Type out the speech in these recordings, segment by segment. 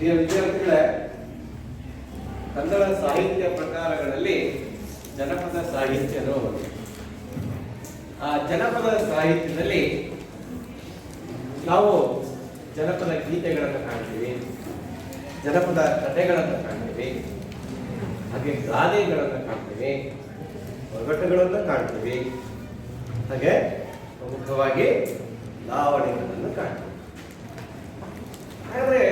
ಪ್ರಿಯ ವಿದ್ಯಾರ್ಥಿಗಳೇ, ಕನ್ನಡ ಸಾಹಿತ್ಯ ಪ್ರಕಾರಗಳಲ್ಲಿ ಜನಪದ ಸಾಹಿತ್ಯನೂ ಒಂದು. ಆ ಜನಪದ ಸಾಹಿತ್ಯದಲ್ಲಿ ನಾವು ಜನಪದ ಗೀತೆಗಳನ್ನು ಕಾಣ್ತೀವಿ, ಜನಪದ ಕಥೆಗಳನ್ನು ಕಾಣ್ತೀವಿ, ಹಾಗೆ ಗಾದೆಗಳನ್ನು ಕಾಣ್ತೀವಿ, ಒಗಟುಗಳನ್ನು ಕಾಣ್ತೀವಿ, ಹಾಗೆ ಪ್ರಮುಖವಾಗಿ ಲಾವಣಿಗಳನ್ನು ಕಾಣ್ತೀವಿ. ಹಾಗಾದ್ರೆ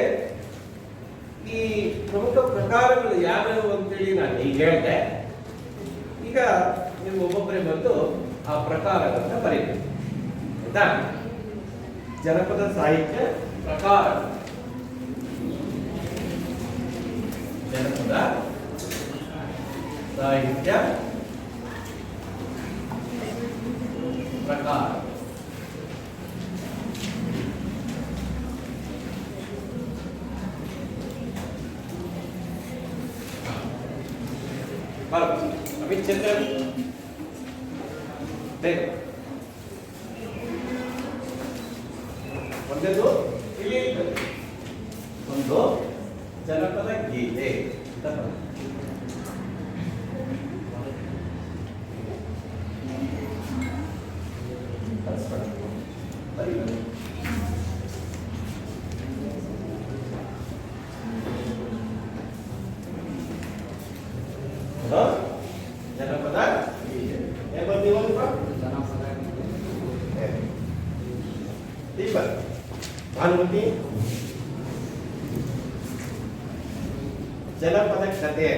ಈ ಪ್ರಮುಖ ಪ್ರಕಾರಗಳು ಯಾವ್ಯಾವು ಅಂತೇಳಿ ನಾನು ಈಗ ಹೇಳಿದೆ. ಈಗ ನೀವು ಒಬ್ಬೊಬ್ಬರೇ ಬಂದು ಆ ಪ್ರಕಾರಗಳನ್ನ ಬರೀಬೇಕು, ಆಯ್ತಾ? ಜನಪದ ಸಾಹಿತ್ಯ ಪ್ರಕಾರ, ಜನಪದ ಸಾಹಿತ್ಯ ಪ್ರಕಾರ. अमित चंद्र देखो ಒಂದೇದು ಇಲ್ಲಿ ಒಂದು ಜನಪದ ಗೀತೆ ಅಂತ ಜನಪದ ಗೀತೆ ಏನ್ ಬರ್ತೀವಪ್ಪ? ದೀಪ ಭಾನುಮತಿ ಜನಪದ ಕಥೆ,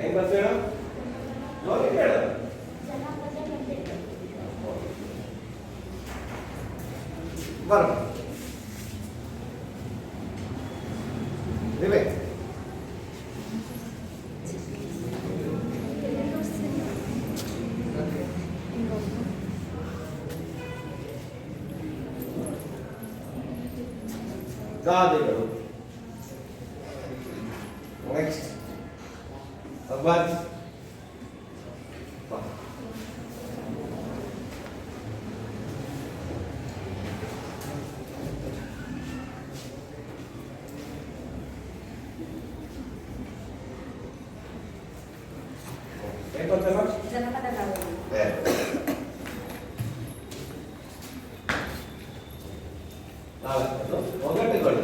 ಏನ್ ಬರ್ತೀರ ನೋಡಿ ಹೇಳು. ಬರ ವಿವೇಕ್ ಗಾದೆಗಳು. ನೆಕ್ಸ್ಟ್ ಅಬ್ಬಾಜ್ ಜನಪದ ಒಗಟುಗಳು.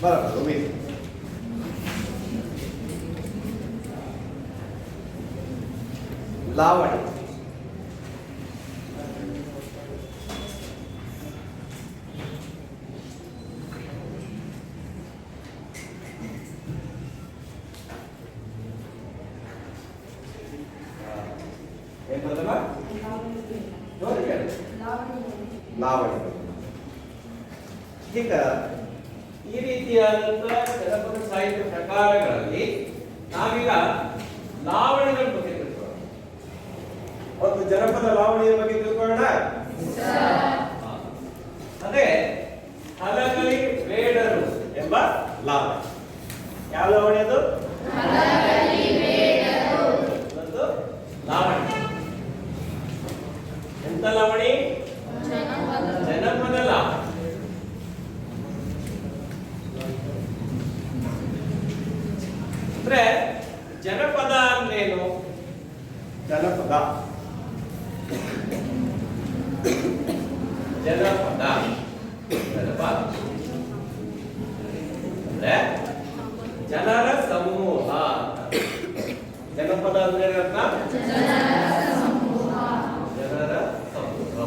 बराबर उम्मीद लावणी लावणी ಈಗ ಈ ರೀತಿಯಾದಂತಹ ಜನಪದ ಸಾಹಿತ್ಯ ಪ್ರಕಾರಗಳಲ್ಲಿ ನಾವೀಗ ಲಾವಣಿಗಳ ಬಗ್ಗೆ ತಿಳ್ಕೊಳ್ಳೋಣ. ಒಂದು ಜನಪದ ಲಾವಣಿಯ ಬಗ್ಗೆ ತಿಳ್ಕೊಳ್ಳೋಣ. ಅದೇ ಹಲಗಲಿ ಬೇಡರು ಎಂಬ ಲಾವಣಿ. ಯಾವ ಲಾವಣಿ ಅದು? ಒಂದು ಲಾವಣಿ. ಎಂತ ಲಾವಣಿ? ಜನಪದ ಲಾವಣಿ. ಅಂದ್ರೆ ಜನಪದ ಅಂದ್ರೇನು? ಜನಪದ. ಜನಪದ ಜನಪದ ಅಂದ್ರೆ ಜನರ ಸಮೂಹ. ಜನಪದ ಅಂದ್ರೆ ಏನರ್ಥ? ಜನರ ಸಮೂಹ.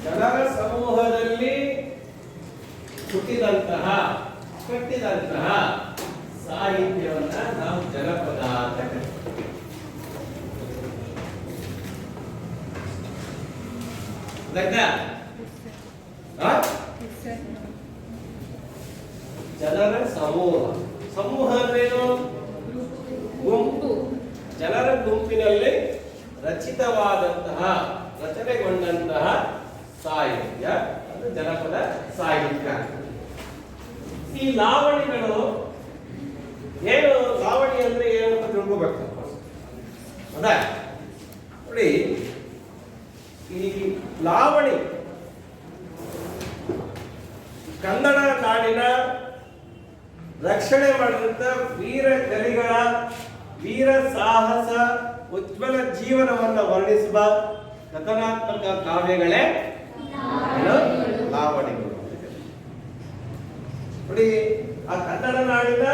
ಜನರ ಸಮೂಹದಲ್ಲಿ ಹುಟ್ಟಿದಂತಹ ಕಟ್ಟಿದಂತಹ ಸಾಹಿತ್ಯವನ್ನ ನಾವು ಜನಪದ ಅಂತ ಕರಿತೀವಿ. ಜನರ ಸಮೂಹ. ಸಮೂಹ ಅಂದ್ರೇನು? ಗುಂಪು. ಜನರ ಗುಂಪಿನಲ್ಲಿ ರಚಿತವಾದಂತಹ ರಚನೆಗೊಂಡಂತಹ ಸಾಹಿತ್ಯ ಅದು ಜನಪದ ಸಾಹಿತ್ಯ. ಈ ಲಾವಣಿಗಳು ಏನು? ಲಾವಣಿ ಅಂದ್ರೆ ಏನು ಅಂತ ತಿಳ್ಕೋಬೇಕು. ಹೌದಾ? ನೋಡಿ, ಈ ಲಾವಣಿ ಕನ್ನಡ ನಾಡಿನ ರಕ್ಷಣೆ ಮಾಡಿದಂತ ವೀರ ಕಲಿಗಳ ವೀರ ಸಾಹಸ ಉಜ್ವಲ ಜೀವನವನ್ನು ವರ್ಣಿಸುವ ಕಥನಾತ್ಮಕ ಕಾವ್ಯಗಳೇ ಲಾವಣಿಗಳು. ನೋಡಿ, ಆ ಕನ್ನಡ ನಾಡಿನ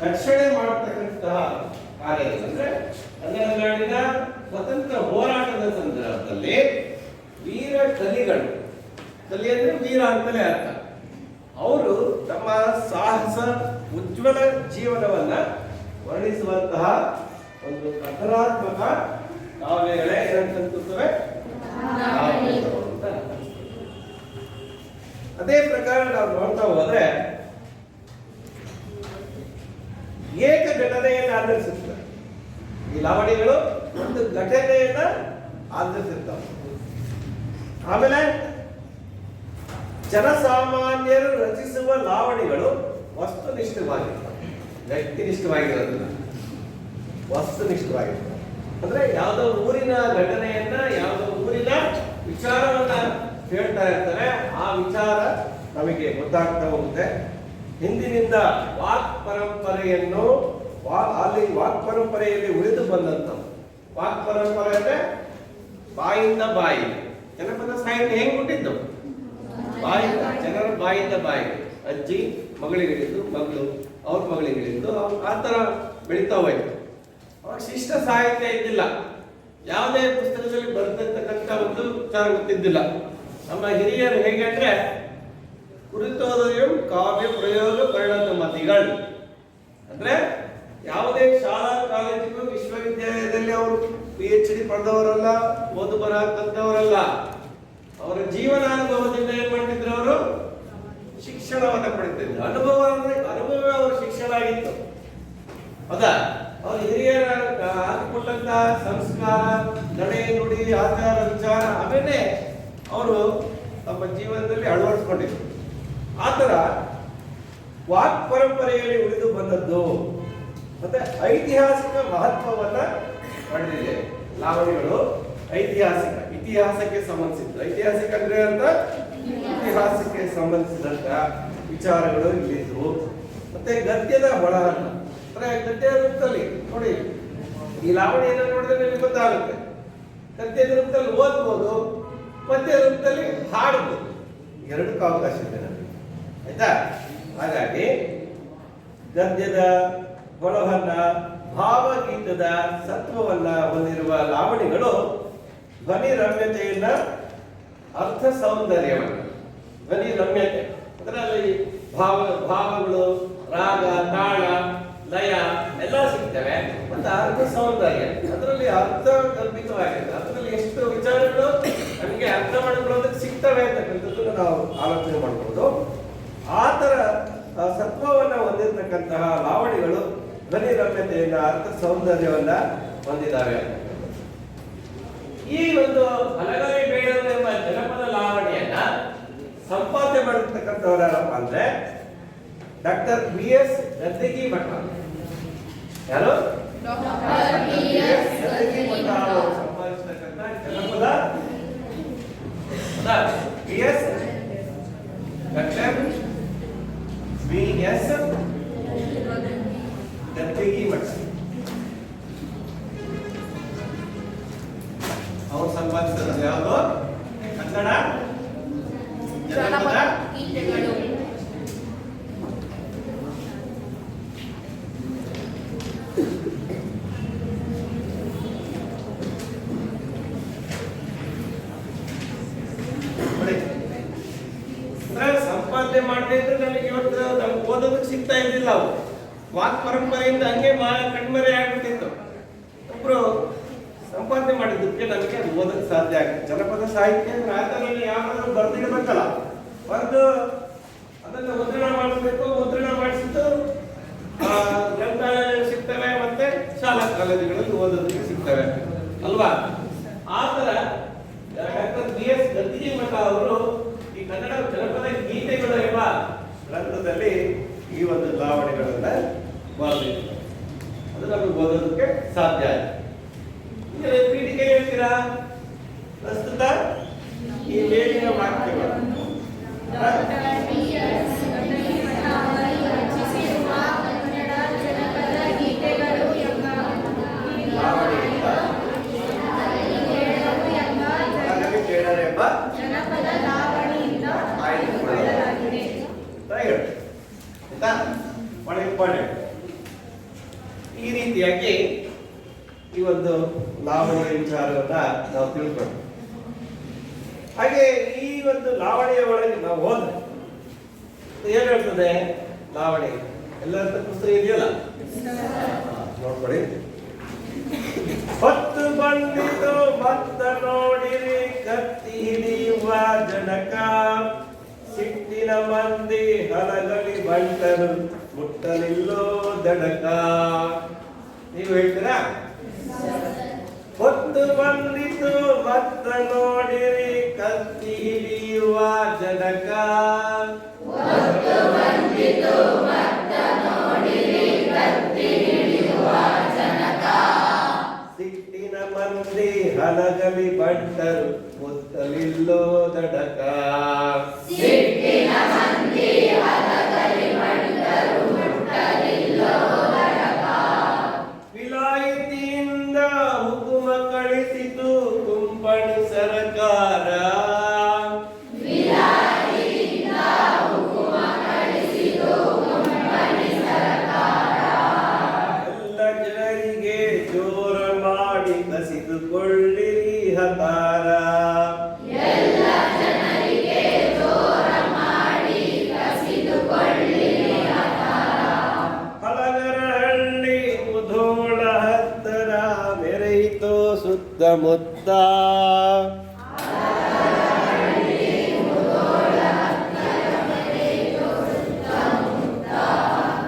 ರಕ್ಷಣೆ ಮಾಡತಕ್ಕಂತಹ ಕಾರ್ಯ ಅಂದ್ರೆ ಕನ್ನಡ ನಾಡಿನ ಸ್ವತಂತ್ರ ಹೋರಾಟದ ಸಂದರ್ಭದಲ್ಲಿ ವೀರ ಕಲಿಗಳು, ಕಲಿ ಅಂದ್ರೆ ವೀರ ಅಂತಲೇ ಅರ್ಥ, ಅವರು ತಮ್ಮ ಸಾಹಸ ಉಜ್ವಲ ಜೀವನವನ್ನ ವರ್ಣಿಸುವಂತಹ ಒಂದು ಕಥನಾತ್ಮಕ ಕಾವ್ಯಗಳೇ ಏನಂತವೆ? ಅದೇ ಪ್ರಕಾರ ನಾವು ನೋಡ್ತಾ ಹೋದ್ರೆ ಏಕ ಘಟನೆಯನ್ನು ಆಧರಿಸುತ್ತವೆ. ಈ ಲಾವಣಿಗಳು ಒಂದು ಘಟನೆಯನ್ನ ಆಧರಿಸಿರ್ತವೆ. ಆಮೇಲೆ ಜನಸಾಮಾನ್ಯರು ರಚಿಸುವ ಲಾವಣಿಗಳು ವಸ್ತುನಿಷ್ಠವಾಗಿರ್ತವೆ, ವ್ಯಕ್ತಿನಿಷ್ಠವಾಗಿರೋದಿಲ್ಲ, ವಸ್ತುನಿಷ್ಠವಾಗಿರ್ತವೆ. ಅಂದ್ರೆ ಯಾವುದೋ ಊರಿನ ಘಟನೆಯನ್ನ, ಯಾವುದೋ ಊರಿನ ವಿಚಾರವನ್ನ ಹೇಳ್ತಾ ಇರ್ತಾರೆ. ಆ ವಿಚಾರ ನಮಗೆ ಗೊತ್ತಾಗ್ತಾ ಹೋಗುತ್ತೆ. ಹಿಂದಿನಿಂದ ವಾಕ್ ಪರಂಪರೆಯನ್ನು ಅಲ್ಲಿ ವಾಕ್ ಪರಂಪರೆಯಲ್ಲಿ ಉಳಿದು ಬಂದಂತ ವಾಕ್ ಪರಂಪರೆ ಅಂದ್ರೆ ಬಾಯಿಂದ ಬಾಯಿ. ಜನಪದ ಸಾಹಿತ್ಯ ಹೆಂಗ್ ಹುಟ್ಟಿದ್ದು? ಬಾಯಿಂದ, ಜನರ ಬಾಯಿಂದ ಬಾಯಿ. ಅಜ್ಜಿ ಮಗಳಿಗೆ ಹೇಳಿದ್ದು, ಮಗಳು ಅವ್ರ ಮಗಳಿಗೆ ಹೇಳಿದ್ದು, ಆ ತರ ಬೆಳೀತಾ ಹೋಯ್ತು. ಅವಾಗ ಶಿಷ್ಟ ಸಾಹಿತ್ಯ ಇದ್ದಿಲ್ಲ, ಯಾವುದೇ ಪುಸ್ತಕದಲ್ಲಿ ಬರೆದಿರ್ತಕ್ಕಂಥ ಒಂದು ವಿಚಾರ ಗೊತ್ತಿದ್ದಿಲ್ಲ. ನಮ್ಮ ಹಿರಿಯರು ಹೇಗೆ ಅಂದ್ರೆ ಕುರಿತೋದಯಂ ಕಾವ್ಯ ಪ್ರಯೋಗ ಪರಿಣತ ಮತಿಗಳು ಅಂದ್ರೆ ಯಾವುದೇ ಶಾಲಾ ಕಾಲೇಜಿಗೂ ವಿಶ್ವವಿದ್ಯಾಲಯದಲ್ಲಿ ಅವರು PhD ಪಡೆದವರಲ್ಲ, ಓದು ಬರಹ ಕಲಿತವರಲ್ಲ. ಅವರ ಜೀವನಾನುಭವದಿಂದ ಏನ್ ಮಾಡ್ತಿದ್ರು? ಅವರು ಶಿಕ್ಷಣವನ್ನ ಪಡಿತಿದ್ರು. ಅನುಭವ ಅವರ ಶಿಕ್ಷಣ ಆಗಿತ್ತು. ಹೌದಾ? ಅವರು ಹಿರಿಯರ ಹಾಕಿಕೊಟ್ಟಂತಹ ಸಂಸ್ಕಾರ, ನಡೆ ನುಡಿ, ಆಚಾರ ವಿಚಾರ ಆಮೇಲೆ ಅವರು ತಮ್ಮ ಜೀವನದಲ್ಲಿ ಅಳವಡಿಸ್ಕೊಂಡಿದ್ರು. ಆತರ ವಾಕ್ ಪರಂಪರೆಯಲ್ಲಿ ಉಳಿದು ಬಂದದ್ದು ಮತ್ತೆ ಐತಿಹಾಸಿಕ ಮಹತ್ವವನ್ನ ಪಡೆದಿದೆ. ಲಾವಣಿಗಳು ಐತಿಹಾಸಿಕ, ಇತಿಹಾಸಕ್ಕೆ ಸಂಬಂಧಿಸಿದ್ದು. ಐತಿಹಾಸಿಕ ಅಂದ್ರೆ ಅಂತ ಇತಿಹಾಸಕ್ಕೆ ಸಂಬಂಧಿಸಿದಂತ ವಿಚಾರಗಳು ಇಲ್ಲಿದ್ವು. ಮತ್ತೆ ಗದ್ಯದ ಒಳಹನ್ನ ಅಂದ್ರೆ ಗದ್ಯದ ರೂಪದಲ್ಲಿ ನೋಡಿ, ಈ ಲಾವಣಿಯನ್ನು ನೋಡಿದ್ರೆ ನಿಮಗೆ ಗೊತ್ತಾಗುತ್ತೆ. ಗದ್ಯದ ರೂಪದಲ್ಲಿ ಓದ್ಬೋದು, ಪದ್ಯ ರೂಪದಲ್ಲಿ ಹಾಡಬಹುದು. ಎರಡಕ್ಕೂ ಅವಕಾಶ ಇದೆ ನಮಗೆ, ಆಯ್ತಾ? ಹಾಗಾಗಿ ಗದ್ಯದ ಒಳಹನ್ನ, ಭಾವಗೀತದ ಸತ್ವವನ್ನ ಹೊಂದಿರುವ ಲಾವಣಿಗಳು ಧ್ವನಿ ರಮ್ಯತೆಯನ್ನ, ಅರ್ಥ ಸೌಂದರ್ಯವನ್ನ, ಧ್ವನಿ ರಮ್ಯತೆ ಅದರಲ್ಲಿ ಭಾವಗಳು, ರಾಗ, ತಾಳ, ಲಯ ಎಲ್ಲ ಸಿಗ್ತವೆ. ಮತ್ತೆ ಅರ್ಥ ಸೌಂದರ್ಯ, ಅದರಲ್ಲಿ ಅರ್ಥ ಕಲ್ಪಿತವಾಗಿದೆ. ಅದರಲ್ಲಿ ಎಷ್ಟು ವಿಚಾರಗಳು ನಮಗೆ ಅರ್ಥ ಮಾಡಿಕೊಳ್ಳೋದಕ್ಕೆ ಸಿಗ್ತವೆ ಅಂತಕ್ಕಂಥದ್ದನ್ನು ನಾವು ಆಲೋಚನೆ ಮಾಡಬಹುದು. ಆ ತರ ಸತ್ವವನ್ನ ಹೊಂದಿರತಕ್ಕಂತಹ ಲಾವಣಿಗಳು ಧ್ವನಿ ರಮ್ಯತೆಯನ್ನ, ಅರ್ಥ ಸೌಂದರ್ಯವನ್ನ ಹೊಂದಿದ್ದಾವೆ. ಈ ಒಂದು ಹಲಗಲಿ ಬೇಡರು ಎಂಬ ಜನಪದ ಲಾವಣಿಯನ್ನ ಸಂಪಾದನೆ ಮಾಡಿರ್ತಕ್ಕಂಥವ್ರು ಯಾರಪ್ಪ ಅಂದ್ರೆ ಡಾಕ್ಟರ್ BS ಗದ್ದಿಗಿ ಭಟ್ಟ. ಯಾರು? ಗದ್ದಿಗಿ ಭಟ್ಟ ಅವರು ಸಂಪಾದಿಸತಕ್ಕಂಥ ಜನಪದ BS ಡಾಕ್ಟರ್ ಜನಪದ ಗೀತೆಗಳು. ಸಂಪಾದನೆ ಮಾಡದೇ ಇದ್ರೆ ನಮಗೆ ಇವತ್ತು ನಮ್ಗೆ ಓದೋದಕ್ಕೆ ಸಿಗ್ತಾ ಇದ್ದಿಲ್ಲ. ಅವು ವಾಕ್ ಪರಂಪರೆಯಿಂದ ಹಂಗೆ ಕಣ್ಮರೆ ಆಗ್ಬಿಟ್ಟಿತ್ತು. ಒಬ್ರು ಸಂಪಾದನೆ ಮಾಡಿದ್ದಕ್ಕೆ ನಮಗೆ ಅದು ಓದಕ್ಕೆ ಸಾಧ್ಯ ಆಗುತ್ತೆ. ಜನಪದ ಸಾಹಿತ್ಯ ಅಂದ್ರೆ ಆತನಲ್ಲಿ ಯಾವಾಗಲೂ ಬರ್ದಿಡ್ಬೇಕಲ್ಲ, ಬರೆದು ಅದನ್ನು ಮುದ್ರಣ ಮಾಡಿಸ್ಬೇಕು. ಮುದ್ರಣ ಮಾಡಿಸಿದ್ದು ಗ್ರಂಥಾಲಯ ಸಿಗ್ತವೆ, ಮತ್ತೆ ಶಾಲಾ ಕಾಲೇಜುಗಳಲ್ಲಿ ಓದೋದಕ್ಕೆ ಸಿಗ್ತವೆ ಅಲ್ವಾ. ಆ ತರ ಡಾಕ್ಟರ್ BS ಗದ್ದಿಗೆ ಮಠ ಅವರು ಈ ಕನ್ನಡ ಜನಪದ ಗೀತೆಗಳು ಎಂಬ ಗ್ರಂಥದಲ್ಲಿ ಈ ಒಂದು ಲಾವಣಿಗಳನ್ನ ಬರೆದಿದ್ದಾರೆ. ಅದು ನಮಗೆ ಓದೋದಕ್ಕೆ ಸಾಧ್ಯ ಆಯ್ತು. ಈಗ ಪೀಠಿಕೆ ಹೇಳ್ತೀರಾ ಪ್ರಸ್ತುತ ಈ ಮೇಲಿನ ವಾಕ್ಯಗಳು ಈ ರೀತಿಯಾಗಿ ಈ ಒಂದು ಲಾವಣಿಯ ವಿಚಾರವನ್ನ ನಾವು ತಿಳ್ಕೊಂಡು, ಹಾಗೆ ಈ ಒಂದು ಲಾವಣಿಯ ಒಳಗೆ ನಾವು ಹೋದ್ರೆ ಏನ್ ಹೇಳ್ತದೆ ಲಾವಣಿ? ಎಲ್ಲರ ಪುಸ್ತಕ ಇದೆಯಲ್ಲ, ನೋಡ್ಕೊಳ್ಳಿ. ಹೊತ್ತು ಬಂದಿತು ಮತ್ತ ನೋಡಿರಿ ಕತ್ತಿ ಹಿಡಿಯುವ ಜನಕ, ಸಿಟ್ಟಿನ ಮಂದಿ ಹಲಗಲಿ ಬಂಟರು ಮುಟ್ಟಲಿಲ್ಲೋ ದಡಕ. ನೀವು ಹೇಳ್ತೀರಾ? ಹೊತ್ತು ಬಂದಿತು ಮತ್ತ ನೋಡಿರಿ ಕತ್ತಿ ಹಿಡಿಯುವ ಜನಕ, ಸಿಟ್ಟಿನ ಮಂದಿ ಹಲಗಲಿ ಬಂಟರು ಮುಟ್ಟಲಿಲ್ಲೋ ದಡಕ. ವಿಲಾಯಿತಿಯಿಂದ ಹುಕುಮ ಕಳಿಸಿತು ಕುಂಪಣಿ ಸರ್ಕಾರ, ಎಲ್ಲ ಜನರಿಗೆ ಜೋರ ಮಾಡಿ ಕಸಿದುಕೊಳ್ಳಿರಿ ಹತಾರ. ಹಲಗರಹಳ್ಳಿ ಮುಧೋಳ ಹತ್ತರ ಮೆರೆಯಿತೋ ಸುತ್ತಮುತ್ತ,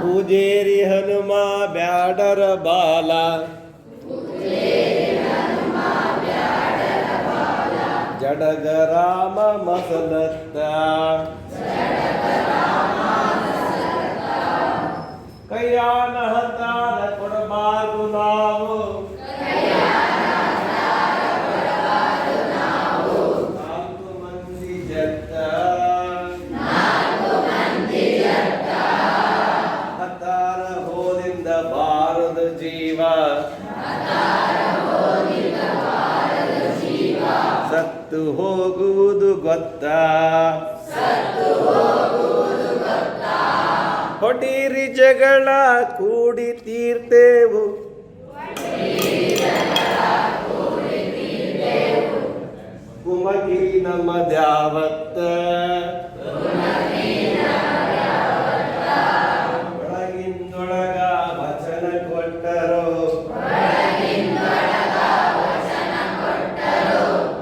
ಪೂಜೇರಿ ಹನುಮ ಬ್ಯಾಡರ ಬಾಲ, ಜಡಗ ರಾಮ ಮಸಲತ್ತ, ಕೈಯಾನ ಹತಾರ ಕೊಡಬಾರದು ನಾವು, ನಾಲ್ಕು ಮಂದಿ ಜತ್ತ, ಹತಾರ ಹೋದಿಂದ ಬಾರದು ಜೀವ, ಸತ್ತು ಹೋಗುವುದು ಗೊತ್ತಾ, ಹೊಡೀರಿ ಜಗಳ ಕೂಡಿ ತೀರ್ತೇವು, ಕುಮಕಿ ನಮ್ಮ ದ್ಯಾವತ್ತ, ಒಳಗಿಂದೊಳಗ ವಚನ ಕೊಟ್ಟರು,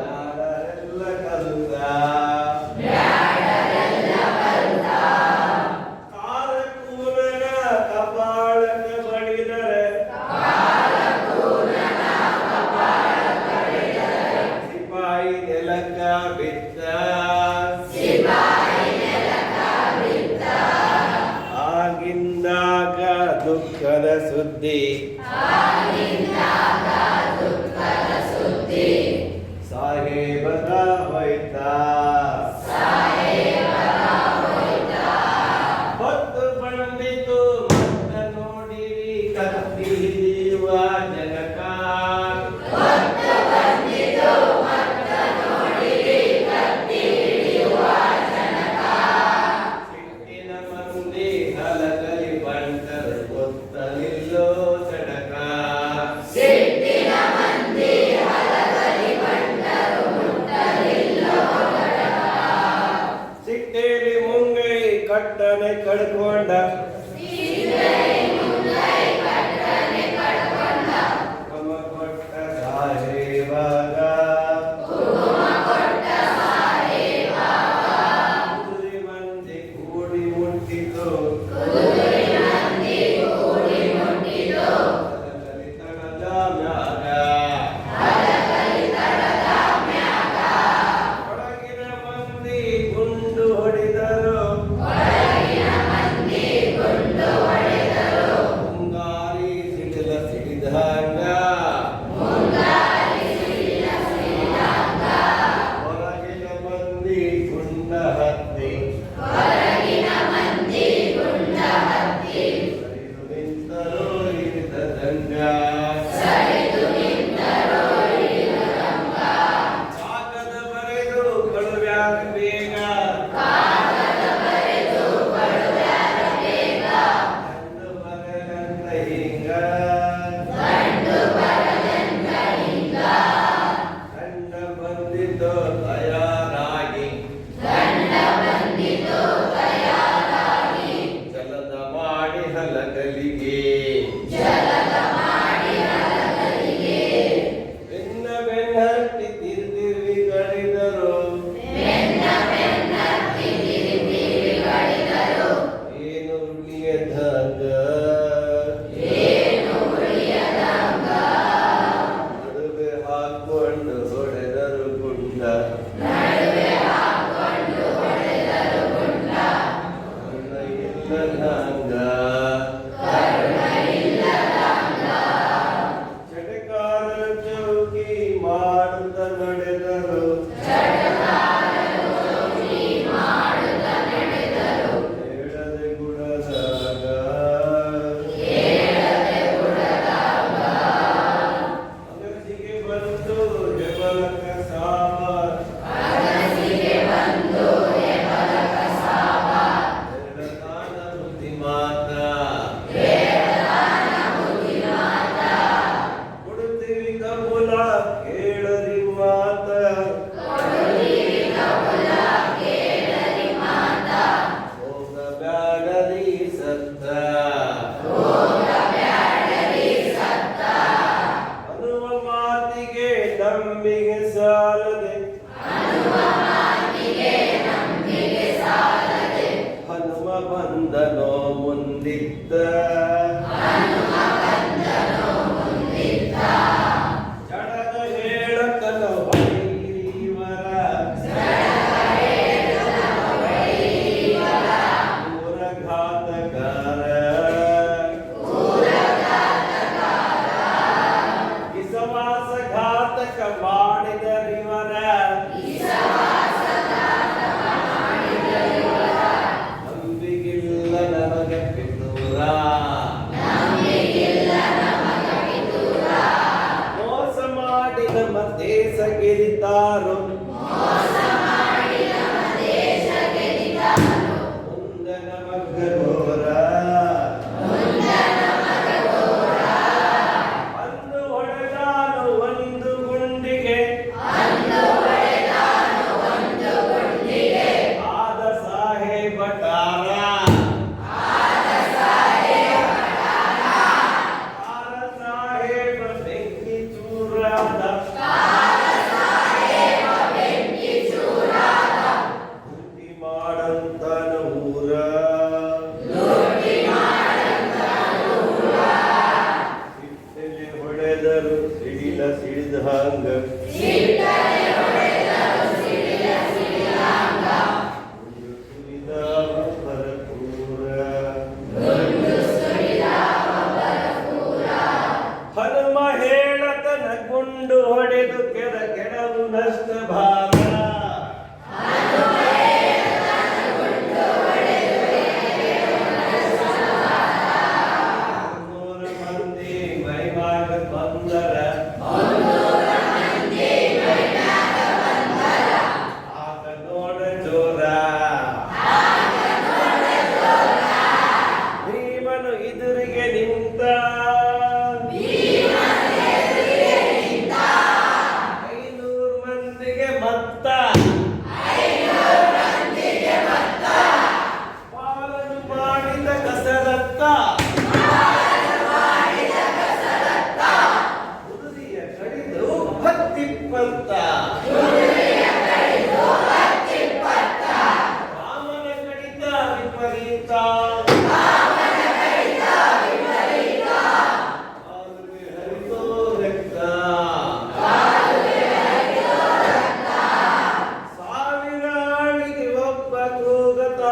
ಯಾರೆಲ್ಲ ಕಲಿತ, ಕಾರಕೂಲನ ಕಪಾಳಕ ಬಡಿದರೆ, ಸಿಪಾಯಿ ನೆಲಕ ಬಿದ್ದ, ಆಗಿಂದಾಗ ದುಃಖದ ಸುದ್ದಿ, ಸಾಹೇಬರ ಹೋಯ್ತಾ, ಹೊತ್ತು ಬಂದಿತು ಮತ್ತ ನೋಡಿರಿ ಕತ್ತಿ ಹಿಡಿಯುವ ಜನಕ, ಕಟ್ಟನೆ ಕಡ್ಕೊಂಡ ಕ್ರಮ ಕೊಟ್ಟ ಸಾರೇವಾಗ ಕುದುರೆ ಮಂದಿ ಕೂಡಿ ಮುಟ್ಟಿತು ತಳದ ಮ್ಯಾಗ ಒಳಗಿನ ಮಂದಿ ಗುಂಡು ಹೊಡೆದರು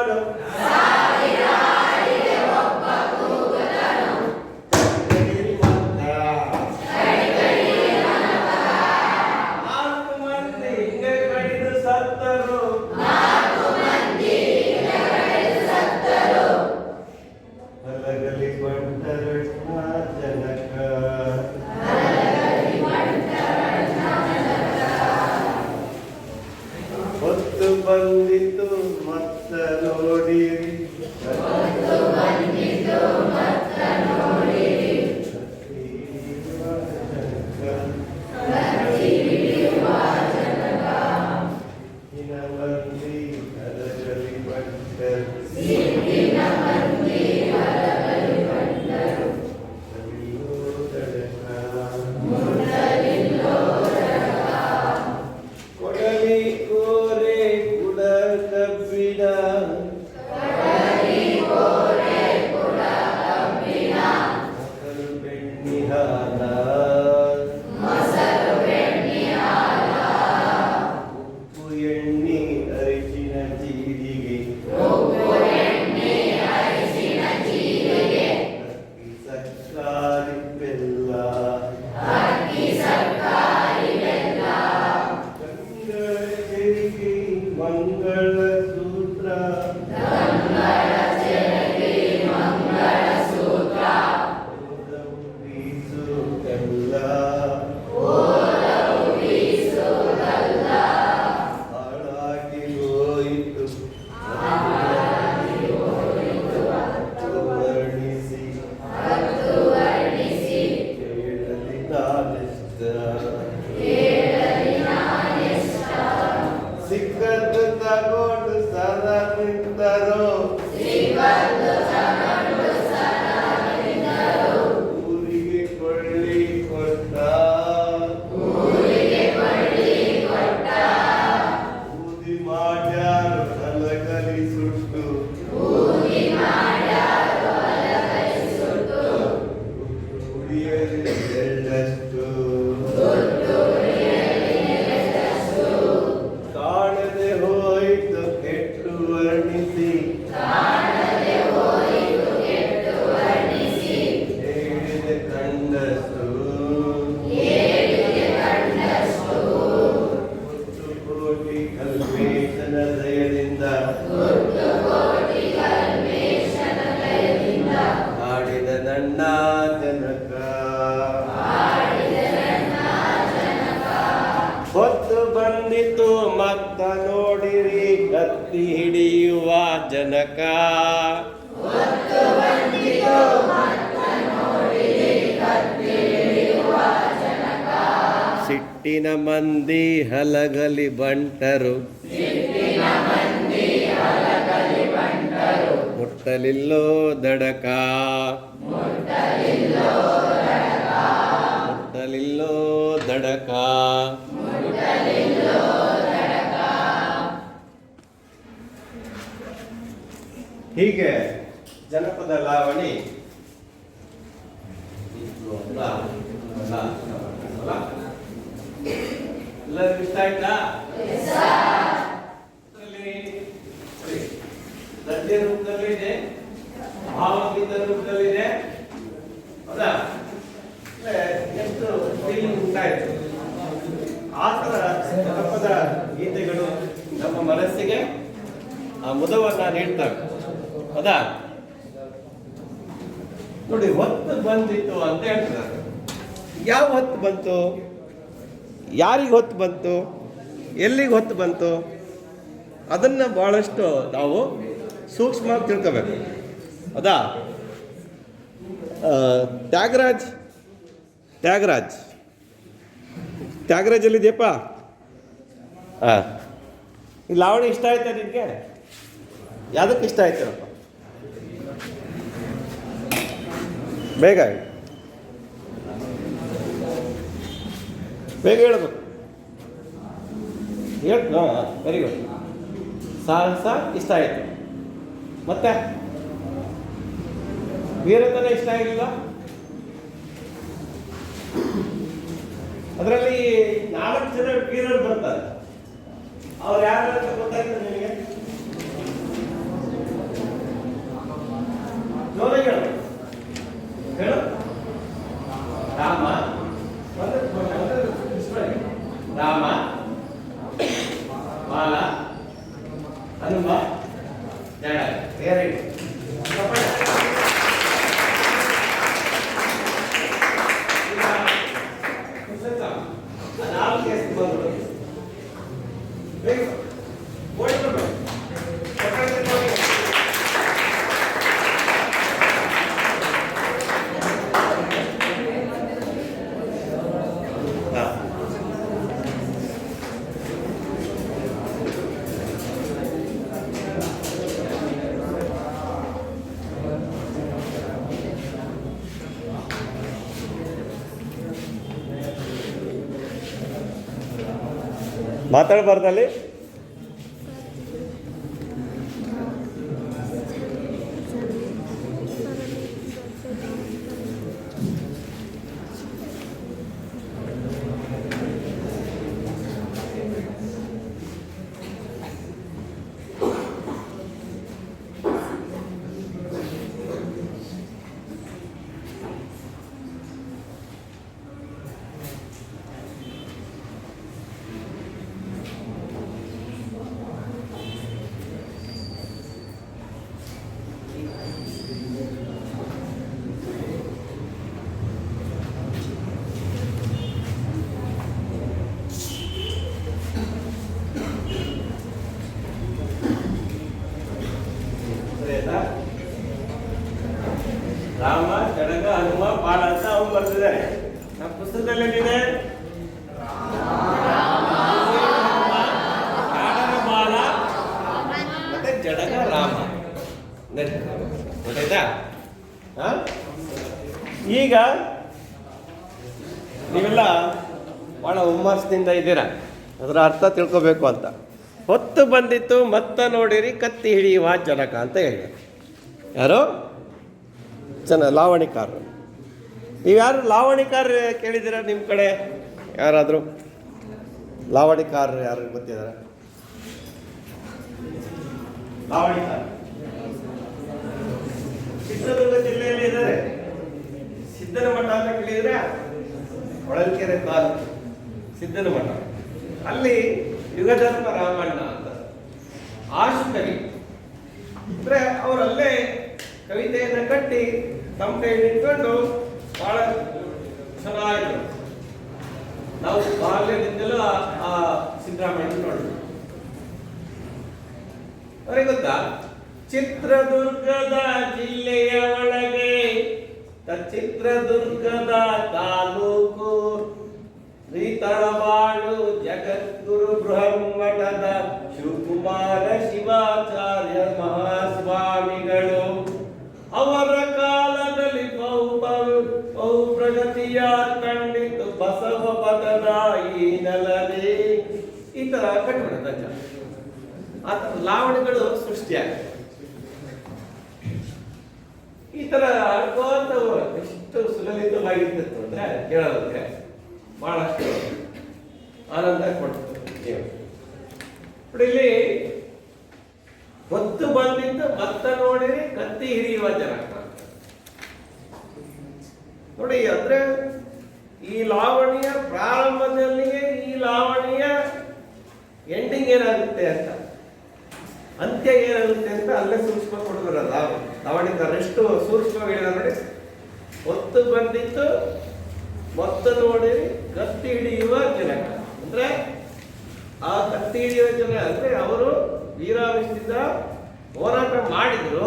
ಕೂಗದನು ನಾಲ್ಕು ಮಂದಿ ಹಿಂಗೆ ಕಡಿದು ಸತ್ತರು ಹಲಗಲಿ ಬಂಟರಣ್ಣ ಜನಕ ಹೊತ್ತು ಬಂದಿತು ಮತ್ತ ನೋಡಿರಿ ಮಂದಿ ಹಲಗಲಿ ಬಂಟರು ಕೊಡಲಿ ಕೋರೆ ಕುಡ ಕಬ್ಬಿಣ ಮೊಸರು ಬೆಣ್ಣಿ ಹಾಲ ಉಪ್ಪು ಎಣ್ಣೆ ಅರಿಶಿನ ಜೀರಿಗೆ ಅಕ್ಕಿ ಸಕ್ಕಾರಿ ಬೆಲ್ಲ ಗಂಗಳ ಜರಿಗೆ ಮಂಗಳ ಸೂತ್ರ ಓದವು ಬೀಸು ಕಲ್ಲ ಹಾಳಾಗಿ ಹೋಯಿತು ವರ್ಣಿಸಿ ಕೇಳಲಿ ನಾನೆಷ್ಟ ಸಿಕ್ಕದ್ದು ತಗೊಂಡು ಸದ ನಿಂತರೋ ಊರಿಗೆ ಕೊಳ್ಳಿ ಕೊಟ್ಟ ಊದಿ ಮಾಡ್ಯಾರು ಹಲಗಲಿ ಸುಟ್ಟು ಉಡಿಯಲಿ ಎಳ್ಳಷ್ಟು ಕಾಣದೆ ಹೋಯಿತು ಕೆಟ್ಟು ವರ್ಣಿಸಿ ಹೇಳಿದೆ ಕಂಡಷ್ಟು ಮುತ್ತು ಕೋಟಿ ಕಲ್ಮೇಶನ ದಯದಿಂದ ಆಡಿದ ನನ್ನ ಜನಕ ಹೊತ್ತು ಬಂದಿತು ಮತ್ತ ನೋಡಿರಿ ಕತ್ತಿ ಹಿಡಿಯುವ ಜನಕ ಸಿಟ್ಟಿನ ಮಂದಿ ಹಲಗಲಿ ಬಂಟರು ಮುಟ್ಟಲಿಲ್ಲೋ ದಡಕ ಮುಟ್ಟಲಿಲ್ಲೋ ದಡಕ ಹೀಗೆ ಜನಪದ ಲಾವಣಿ ಎಲ್ಲರಿಗೂ ಇಷ್ಟ ಆಯ್ತಾ? ಗದ್ಯ ರೂಪದಲ್ಲಿ ಇದೆ, ಭಾವಗೀತ ರೂಪದಲ್ಲಿದೆ, ಹೌದಾ? ಎಷ್ಟು ಫೀಲಿಂಗ್ ಉಂಟಾಯ್ತು. ಆ ಥರ ಜನಪದ ಗೀತೆಗಳು ನಮ್ಮ ಮನಸ್ಸಿಗೆ ಆ ಮುದವನ್ನ ನೀಡ್ತವೆ, ಹೌದಾ? ನೋಡಿ, ಹೊತ್ತು ಬಂದಿತ್ತು ಅಂತ ಹೇಳ್ತಾರೆ. ಯಾವ ಹೊತ್ತು ಬಂತು, ಯಾರಿಗೆ ಹೊತ್ತು ಬಂತು, ಎಲ್ಲಿಗೆ ಹೊತ್ತು ಬಂತು, ಅದನ್ನು ಬಹಳಷ್ಟು ನಾವು ಸೂಕ್ಷ್ಮವಾಗಿ ತಿಳ್ಕೋಬೇಕು, ಹೌದಾ? ತ್ಯಾಗರಾಜ್ ಎಲ್ಲಿದೆಯಪ್ಪ? ಈ ಲಾವಣಿ ಇಷ್ಟ ಆಯ್ತಾ ನಿನಗೆ? ಯಾವುದಕ್ಕೆ ಇಷ್ಟ ಆಯ್ತೇನಪ್ಪ? ಬೇಗ ಹೇಳ್ಬೇಕು. Very good. ಸಾಹಸ ಇಷ್ಟ ಆಯಿತು. ಮತ್ತೆ ವೀರತನ ಇಷ್ಟ ಆಗಿಲ್ಲ? ಅದರಲ್ಲಿ 4 ಜನ ವೀರರು ಬರ್ತಾರೆ. ಅವ್ರು ಯಾರು ಅಂತ ಗೊತ್ತಾಗ್ತದೆ ನಿಮಗೆ? ಹನುಮ ಜಡ. Very good. ಮಾತಾಡಬಾರ್ದಲ್ಲಿ. ರಾಮ ಜಡಗ ಹನುಮ ಬಾಲ ಅಂತ ಅವ್ನು ಬರ್ತಿದ್ದಾರೆ. ನಮ್ಮ ಪುಸ್ತಕದಲ್ಲಿ ಏನಿದೆ? ಬಾಲ ಮತ್ತೆ ಜಡಗ ರಾಮ. ಗೊತ್ತಾಯ್ತಾ? ಈಗ ನೀವೆಲ್ಲ ಬಹಳ ಹುಮ್ಮಸ್ಸಿನಿಂದ ಇದ್ದೀರಾ, ಅದರ ಅರ್ಥ ತಿಳ್ಕೋಬೇಕು ಅಂತ. ಹೊತ್ತು ಬಂದಿತ್ತು ಮತ್ತ ನೋಡಿರಿ ಕತ್ತಿ ಹಿಡಿಯುವ ಜನಕ ಅಂತ ಹೇಳಿ ಯಾರು ಲಾವಣಿಕಾರರು. ನೀವು ಯಾರು ಲಾವಣಿಕಾರ ಕೇಳಿದ್ದೀರಾ? ನಿಮ್ಮ ಕಡೆ ಯಾರಾದರೂ ಲಾವಣಿಕಾರರು ಯಾರು ಗೊತ್ತಿದ್ದಾರೆ? ಲಾವಣಿಕಾರ ಚಿತ್ರದುರ್ಗ ಜಿಲ್ಲೆಯಲ್ಲಿ ಇದ್ದಾರೆ. ಸಿದ್ದನ ಮಠ ಅಂತ ಕೇಳಿದ್ರೆ ಹೊಳಲ್ಕೆರೆ ತಾಲೂಕು ಸಿದ್ದನ ಮಠ. ಅಲ್ಲಿ ಯುಗಧರ್ಮ ರಾಮಣ್ಣ ಅಂತ ಆಶುಕವಿ ಅಂದ್ರೆ ಅವರಲ್ಲೇ ಕವಿತೆಯನ್ನು ಕಟ್ಟಿ ತಮ್ಮ ಕೈಯಲ್ಲಿ ಇಟ್ಕೊಂಡು ಬಹಳ ಚೆನ್ನಾಗಿದ್ರು. ನಾವು ಬಾಲ್ಯದಿಂದಲೂ ಆ ಸಿದ್ದರಾಮಯ್ಯ ನೋಡಿದ್ವಿ. ಅವ್ರಿಗೆ ಗೊತ್ತಾ, ಚಿತ್ರದುರ್ಗದ ಜಿಲ್ಲೆಯ ಒಳಗೆ ಚಿತ್ರದುರ್ಗದ ತಾಲೂಕು ತಳವಾಳು ಜಗದ್ಗುರು ಬೃಹನ್ಮಠದ ಶಿವಕುಮಾರ ಶಿವಾಚಾರ್ಯ ಮಹಾಸ್ವಾಮಿಗಳು ಅವರ ಕಾಲದಲ್ಲಿ ಬಹು ಪ್ರಗತಿಯ ಕಂಡಿತು ಬಸವ ಪದದ ಈ ನೆಲದಿ. ಈ ತರ ಕಟ್ಬಿಡುತ್ತ ಲಾವಣಿಗಳು ಸೃಷ್ಟಿಯಾಗ ಈ ತರ ಅರ್ಕೋತ ಎಷ್ಟು ಸುಲಲಿತವಾಗಿರ್ತಿತ್ತು ಅಂದ್ರೆ ಕೇಳೋದಕ್ಕೆ ಬಹಳಷ್ಟು ಆನಂದ ಕೊಡ್ತದೆ. ಇಲ್ಲಿ ಹೊತ್ತು ಬಂದಿದ್ದು ಮತ್ತ ನೋಡಿರಿ ಕತ್ತಿ ಹಿಡಿಯುವ ಜನಕ ನೋಡಿ. ಅಂದ್ರೆ ಈ ಲಾವಣಿಯ ಪ್ರಾರಂಭದಲ್ಲಿಯೇ ಈ ಲಾವಣಿಯ ಎಂಡಿಂಗ್ ಏನಾಗುತ್ತೆ ಅಂತ, ಅಂತ್ಯ ಏನಾಗುತ್ತೆ ಅಂತ ಅಲ್ಲೇ ಸೂಕ್ಷ್ಮ ಕೊಡುವುದಲ್ಲ. ಲಾವಣಿಕಾರ ಎಷ್ಟು ಸೂಕ್ಷ್ಮ ಹೇಳಿದ ನೋಡಿ. ಹೊತ್ತು ಬಂದಿತ್ತು ಮತ್ತ ನೋಡಿರಿ ಕತ್ತಿ ಹಿಡಿಯುವ ಜನಕ ಅಂದ್ರೆ ಆ ಕತ್ತಿ ಹಿಡಿಯುವ ಜನ ಅಂದ್ರೆ ಅವರು ವೀರಾವೇಶದಿಂದ ಹೋರಾಟ ಮಾಡಿದ್ರು,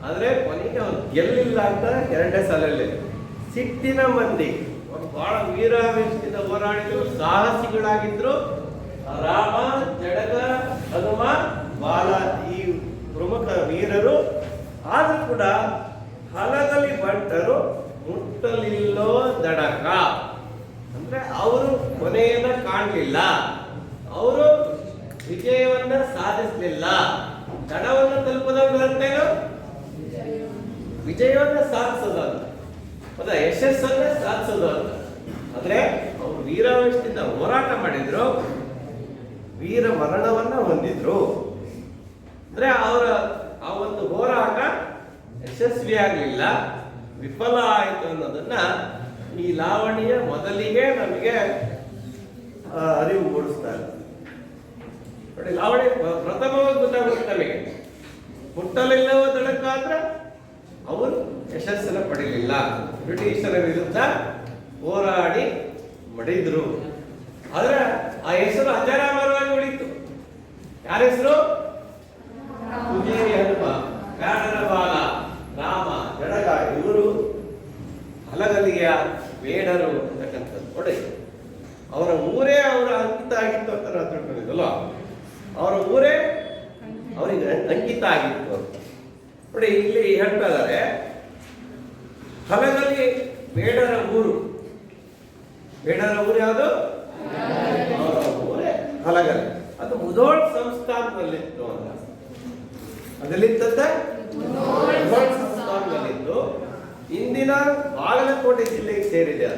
ಆದ್ರೆ ಕೊನೆಗೆ ಅವ್ರು ಗೆಲ್ಲಿಲ್ಲ ಅಂತ ಎರಡನೇ ಸಾಲಲ್ಲಿ ಸಿಟ್ಟಿನ ಮಂದಿ ಅವ್ರು ಬಹಳ ವೀರಾವೇಶದಿಂದ ಹೋರಾಡಿದ್ರು, ಸಾಹಸಿಗಳಾಗಿದ್ರು. ರಾಮ ಜಡಗ ಹನುಮ ಬಾಲ ಈ ಪ್ರಮುಖ ವೀರರು. ಆದ್ರೂ ಕೂಡ ಹಲಗಲಿ ಬಂಟರು ಮುಟ್ಟಲಿಲ್ಲೋ ದಡಕ ಅಂದ್ರೆ ಅವರು ಕೊನೆಯನ್ನ ಕಾಣಲಿಲ್ಲ, ಅವರು ವಿಜಯವನ್ನ ಸಾಧಿಸಲಿಲ್ಲ. ದಡವನ್ನು ತಲುಪೋದಂತೇನು? ವಿಜಯವನ್ನ ಸಾಧಿಸೋದು ಅಂತ, ಅದ ಯಶಸ್ಸನ್ನ ಸಾಧಿಸೋದು ಅಂತ. ಅಂದ್ರೆ ಅವರು ವೀರಾವೇಶದಿಂದ ಹೋರಾಟ ಮಾಡಿದ್ರು, ವೀರ ಮರಣವನ್ನ ಹೊಂದಿದ್ರು. ಅಂದ್ರೆ ಅವರ ಆ ಒಂದು ಹೋರಾಟ ಯಶಸ್ವಿ ಆಗಲಿಲ್ಲ, ವಿಫಲ ಆಯಿತು ಅನ್ನೋದನ್ನ ಈ ಲಾವಣಿಯ ಮೊದಲಿಗೆ ನಮಗೆ ಅರಿವು ಮೂಡಿಸ್ತಾರೆ. ನೋಡಿ ಲಾವಣಿ ಪ್ರಥಮವಾಗಿ ಗೊತ್ತಾಗುತ್ತೆ ನಮಗೆ. ಮುಟ್ಟಲಿಲ್ಲದಕ್ಕಾದ್ರ ಅವರು ಯಶಸ್ಸನ್ನು ಪಡೆಯಲಿಲ್ಲ. ಬ್ರಿಟಿಷರ ವಿರುದ್ಧ ಹೋರಾಡಿ ಮಡಿದ್ರು. ಆದ್ರೆ ಆ ಹೆಸರು ಅಜರಾಮರವಾಗಿ ಉಳಿತು. ಯಾರ ಹೆಸರು? ಉಜಿರೆ ಹನುಮ, ಕಾಡರ ಬಾಲ, ರಾಮ, ಜಡಗ, ಇವರು ಹಲಗಲಿಯ ಬೇಡರು ಅಂತಕ್ಕಂಥದ್ದು. ನೋಡಿ ಅವರ ಊರೇ ಅವರ ಅಂಕಿತ ಆಗಿತ್ತು ಅಂತ ನಾವು ತಿಳ್ಕೊಂಡಿದ್ದಲ್ಲ, ಅವರ ಊರೇ ಅವರಿಗೆ ಅಂಕಿತ ಆಗಿತ್ತು ಅಂತ. ನೋಡಿ ಇಲ್ಲಿ ಹೇಳ್ತಾ ಇದ್ದಾರೆ, ಹಲಗಲಿ ಬೇಡರ ಊರು. ಬೇಡರ ಊರು ಯಾವುದು? ಅವರ ಊರೇ ಹಲಗಲಿ. ಅದು ಮುಧೋಳ್ ಸಂಸ್ಥಾನದಲ್ಲಿತ್ತು ಅಂತ. ಅದಲ್ಲಿದ್ದಂತೆ ಮುಧೋಳ್ ಸಂಸ್ಥಾನದಲ್ಲಿದ್ದು ಇಂದಿನ ಬಾಗಲಕೋಟೆ ಜಿಲ್ಲೆಗೆ ಸೇರಿದೆ.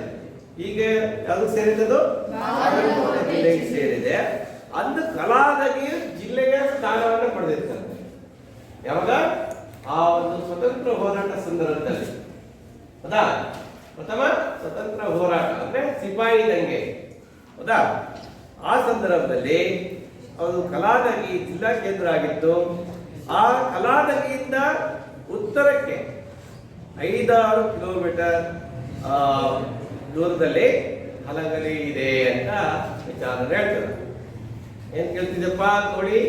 ಈಗ ಯಾವುದು ಸೇರಿದದು? ಬಾಗಲಕೋಟೆ ಜಿಲ್ಲೆಗೆ ಸೇರಿದೆ. ಅಂದು ಕಲಾದಗಿರಿ ಜಿಲ್ಲೆಯ ಸ್ಥಾನವನ್ನು ಪಡೆದಿರ್ತಾರೆ. ಯಾವಾಗ? ಆ ಒಂದು ಸ್ವತಂತ್ರ ಹೋರಾಟ ಸಂದರ್ಭದಲ್ಲಿ. ಹೌದಾ? ಪ್ರಥಮ ಸ್ವತಂತ್ರ ಹೋರಾಟ ಅಂದ್ರೆ ಸಿಪಾಯಿ ದಂಗೆ. ಹೌದಾ? ಆ ಸಂದರ್ಭದಲ್ಲಿ ಅದು ಕಲಾದಗಿ ಜಿಲ್ಲಾ ಕೇಂದ್ರ ಆಗಿತ್ತು. ಆ ಕಲಾದಗಿಯಿಂದ ಉತ್ತರಕ್ಕೆ 5-6 ಕಿಲೋಮೀಟರ್ ದೂರದಲ್ಲಿ ಹಲಗಲಿ ಇದೆ ಅಂತ ವಿಚಾರ ಹೇಳ್ತಾರೆ. ಏನ್ ಕೇಳ್ತಿದ್ದಪ್ಪ ಕೋಳಿ?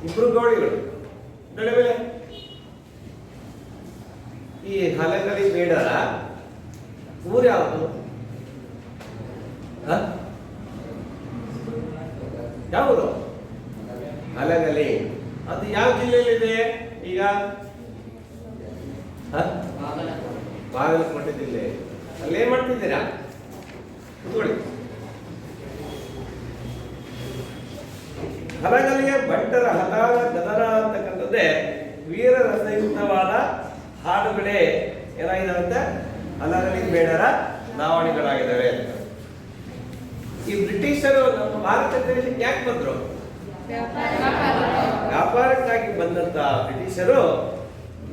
ಇಬ್ರು ಕೋಳಿಗಳು ಮೇಲೆ ಈ ಹಲಗಲಿ ಬೇಡರ ಊರು ಯಾವುದು? ಯಾವುದು? ಹಲಗಲಿ. ಅದು ಯಾವ ಜಿಲ್ಲೆಯಲ್ಲಿದೆ ಈಗ? ಬಾಗಲಕೋಟೆ ಜಿಲ್ಲೆ. ಅಲ್ಲಿ ಏನ್ ಮಾಡ್ತಿದ್ದೀರಾ? ಕೂತ್ಕೊಳ್ಳಿ. ಹಲಗಲಿಯ ಬಂಟರ ಹಲಾಲ ಗದರ ಅಂತಕ್ಕಂಥದ್ದೇ ವೀರ ರಸಯುಕ್ತವಾದ ಹಾಡುಗಳೇ ಏನಾಗಿದಾವಂತೆ? ಹಲಗಲಿ ಬೇಡರ ಲಾವಣಿಗಳಾಗಿದ್ದಾವೆ. ಈ ಬ್ರಿಟಿಷರು ನಮ್ಮ ಭಾರತ ದೇಶಕ್ಕೆ ಯಾಕೆ ಬಂದ್ರು? ವ್ಯಾಪಾರಕ್ಕಾಗಿ ಬಂದಂತ ಬ್ರಿಟಿಷರು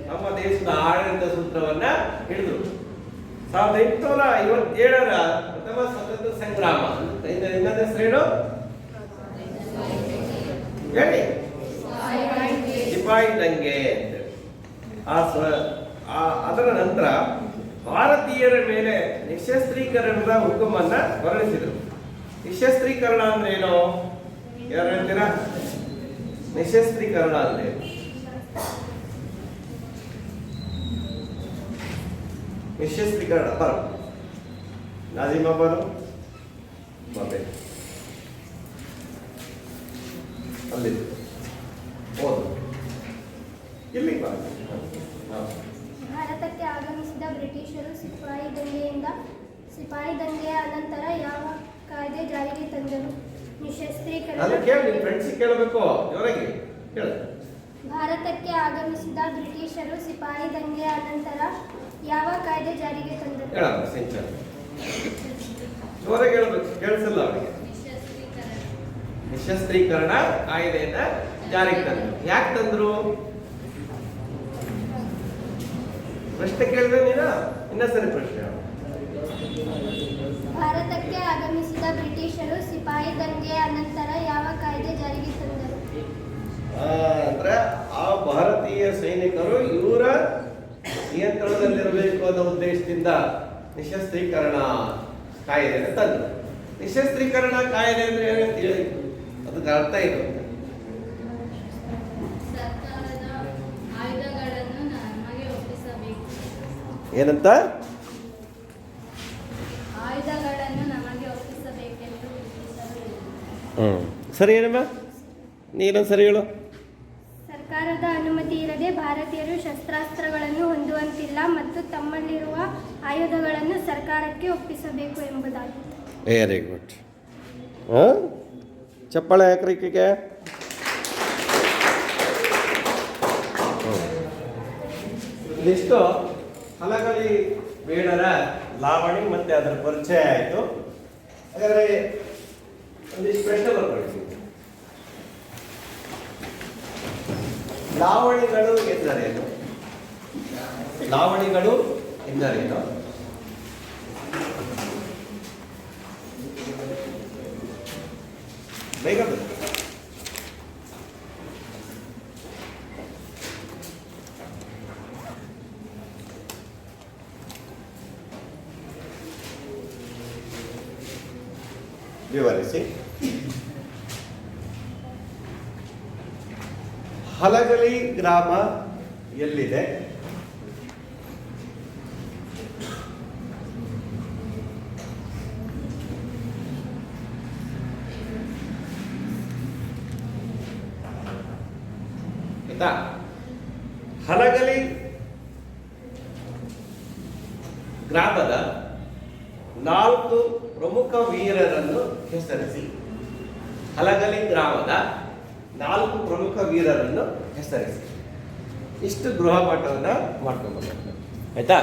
ನಮ್ಮ ದೇಶದ ಆಡಳಿತ ಸೂತ್ರವನ್ನ ಹಿಡಿದ್ರು. 1857ರ ಪ್ರಥಮ ಸ್ವತಂತ್ರ ಸಂಗ್ರಾಮ. ಇನ್ನೊಂದು ಹೆಸರೇನು ಹೇಳಿ? ಸಿಪಾಯಿ ದಂಗೆ ಅಂತ. ಅದರ ನಂತರ ಭಾರತೀಯರ ಮೇಲೆ ನಿಶಸ್ತ್ರೀಕರಣದ ಹುಕುಮನ್ನ ಹೊರಡಿಸಿದರು. ನಿಶಸ್ತ್ರೀಕರಣ ಅಂದ್ರೆ ಏನು? ಯಾರು ಹೇಳ್ತೀರಾ? ನಿಶಸ್ತ್ರೀಕರಣ ಅಂದ್ರೆ ನಿಶಸ್ತ್ರೀಕರಣ ಬರು ನಾಜಿಮಾ ಬರು ಮತ್ತೆ ಅಲ್ಲಿ ಓದು ಇಲ್ಲಿ ಬರ. ಭಾರತಕ್ಕೆ ಆಗಮಿಸಿದ ಬ್ರಿಟಿಷರು ಸಿಪಾಯಿ ದಂಗೆಯ ಅನಂತರ ಯಾವ ಕಾಯ್ದೆ ಜಾರಿಗೆ ತಂದರು? ಭಾರತಕ್ಕೆ ಆಗಮಿಸಿದ ಬ್ರಿಟಿಷರು ಸಿಪಾಯಿ ದಂಗೆಯ ಅನಂತರ ಯಾವ ಕಾಯ್ದೆ ಜಾರಿಗೆ ತಂದರು? ನಿಶಸ್ತ್ರೀಕರಣ ಕಾಯ್ದೆಯನ್ನ ಜಾರಿಗೆ ತಂದರು. ಯಾಕೆ ತಂದ್ರು? ಪ್ರಶ್ನೆ ಕೇಳಿದ್ರೆ ನೀನು ಇನ್ನೊಂದ್ಸರಿ ಪ್ರಶ್ನೆ. ಭಾರತಕ್ಕೆ ಆಗಮಿಸಿದ ಬ್ರಿಟಿಷರು ಸಿಪಾಯಿ ದಂಗೆಯ ಅನಂತರ ಯಾವ ಕಾಯ್ದೆ ಜಾರಿಗೆ ತಂದರು? ಅಂದ್ರೆ ಆ ಭಾರತೀಯ ಸೈನಿಕರು ಇವರ ನಿಯಂತ್ರಣದಲ್ಲಿರಬೇಕು ಅನ್ನೋ ಉದ್ದೇಶದಿಂದ ನಿಶಸ್ತ್ರೀಕರಣ ಕಾಯ್ದೆಯನ್ನು ತಂದರು. ನಿಶಸ್ತ್ರೀಕರಣ ಕಾಯ್ದೆ ಅಂದ್ರೆ ಏನಂತ ಹೇಳಿ ಅದಕ್ಕೆ ಅರ್ಥ ಇದು. ಏನಂತ? ಸರಿ ಏನಮ್ಮ, ನೀನೊಂದು ಸರಿ ಹೇಳು. ಸರ್ಕಾರದ ಅನುಮತಿ ಇಲ್ಲದೆ ಭಾರತೀಯರು ಶಸ್ತ್ರಾಸ್ತ್ರಗಳನ್ನು ಹೊಂದುವಂತಿಲ್ಲ ಮತ್ತು ತಮ್ಮಲ್ಲಿರುವ ಆಯುಧಗಳನ್ನು ಸರ್ಕಾರಕ್ಕೆ ಒಪ್ಪಿಸಬೇಕು ಎಂಬುದಾಗಿತ್ತು. Very good. ಚಪ್ಪಾಳೆ ಯಾಕ್ರಿಕೆಗೆ. ಇದಿಷ್ಟು ಹಲಗಲಿ ಬೇಡರ ಲಾವಣಿ ಮತ್ತೆ ಅದರ ಪರಿಚಯ ಆಯಿತು. ಹಾಗಾದ್ರೆ ಒಂದಿಷ್ಟು ಪ್ರಶ್ನೆ ಬರ್ಕೊಳ್ತೀವಿ. ಲಾವಣಿಗಳು ಎಂದರೇನು? ಲಾವಣಿಗಳು ಎಂದರೇನು? ಬೇಗ ಬನ್ನಿ. ವಿವರಿಸಿ. ಹಲಗಲಿ ಗ್ರಾಮ ಎಲ್ಲಿದೆ? ಆಯ್ತಾ? ಹಲಗಲಿ ಗ್ರಾಮದ 4 ಪ್ರಮುಖ ವೀರರನ್ನು ಹೆಸರಿಸಿ. ಹಲಗಲಿ ಗ್ರಾಮದ 4 ಪ್ರಮುಖ ವೀರರನ್ನು ಹೆಸರಿಸಿ. ಇಷ್ಟು ಗೃಹಪಾಠವನ್ನು ಮಾಡ್ಕೊಂಡು ಆಯ್ತಾ?